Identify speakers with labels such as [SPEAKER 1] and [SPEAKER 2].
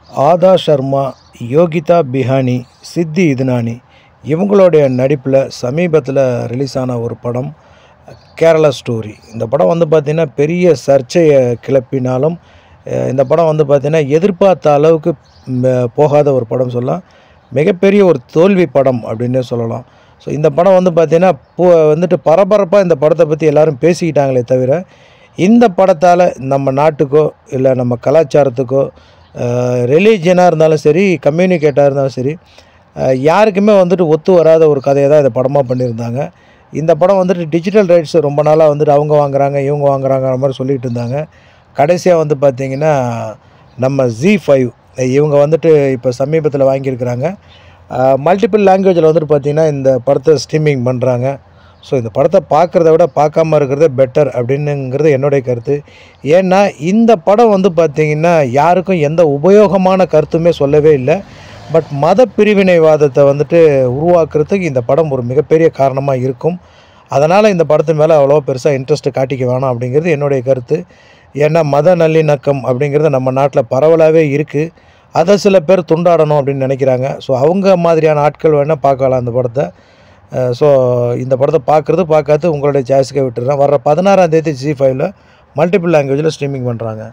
[SPEAKER 1] ஆதா ஷர்மா, யோகிதா பிஹானி, சித்தி இதுனானி இவங்களுடைய நடிப்பில் சமீபத்தில் ரிலீஸ் ஆன ஒரு படம் கேரளா ஸ்டோரி. இந்த படம் வந்து பார்த்திங்கன்னா பெரிய சர்ச்சையை கிளப்பினாலும் இந்த படம் வந்து பார்த்திங்கன்னா எதிர்பார்த்த அளவுக்கு போகாத ஒரு படம் சொல்லலாம். மிகப்பெரிய ஒரு தோல்வி படம் அப்படின்னே சொல்லலாம். ஸோ இந்த படம் வந்து பார்த்திங்கன்னா வந்துட்டு பரபரப்பாக இந்த படத்தை பற்றி எல்லோரும் பேசிக்கிட்டாங்களே தவிர, இந்த படத்தால் நம்ம நாட்டுக்கோ இல்லை நம்ம கலாச்சாரத்துக்கோ ரிலீஜியனாக இருந்தாலும் சரி, கம்யூனிகேட்டாக இருந்தாலும் சரி, யாருக்குமே வந்துட்டு ஒத்து வராத ஒரு கதையை தான் இதை படமாக பண்ணியிருந்தாங்க. இந்த படம் வந்துட்டு டிஜிட்டல் ரைட்ஸ் ரொம்ப நாளாக வந்துட்டு அவங்க வாங்குறாங்க, இவங்க வாங்குறாங்கிற மாதிரி சொல்லிகிட்டு இருந்தாங்க. கடைசியாக வந்து பார்த்திங்கன்னா நம்ம ZEE5 இவங்க வந்துட்டு இப்போ சமீபத்தில் வாங்கியிருக்கிறாங்க. மல்டிபிள் லாங்குவேஜில் வந்துட்டு பார்த்திங்கன்னா இந்த படத்தை ஸ்ட்ரீமிங் பண்ணுறாங்க. ஸோ இந்த படத்தை பார்க்குறத விட பார்க்காம இருக்கிறதே பெட்டர் அப்படின்னுங்கிறது என்னுடைய கருத்து. ஏன்னா இந்த படம் வந்து பார்த்திங்கன்னா யாருக்கும் எந்த உபயோகமான கருத்துமே சொல்லவே இல்லை. பட் மத பிரிவினைவாதத்தை வந்துட்டு உருவாக்குறதுக்கு இந்த படம் ஒரு மிகப்பெரிய காரணமாக இருக்கும். அதனால் இந்த படத்து மேலே அவ்வளோ பெருசாக இன்ட்ரெஸ்ட்டு காட்டிக்க வேணாம் அப்படிங்கிறது என்னுடைய கருத்து. ஏன்னா மத நல்லிணக்கம் அப்படிங்கிறது நம்ம நாட்டில் பரவலாகவே இருக்குது. அதை சில பேர் துண்டாடணும் அப்படின்னு நினைக்கிறாங்க. ஸோ அவங்க மாதிரியான ஆட்கள் வேணால் பார்க்கலாம் இந்த படத்தை. ஸோ இந்த படத்தை பார்க்காது உங்களுடைய சாய்ஸுக்கே விட்டுறேன். வர்ற 16ஆம் தேதி ZEE5ல் மல்டிபிள் லாங்குவேஜில் ஸ்ட்ரீமிங் பண்ணுறாங்க.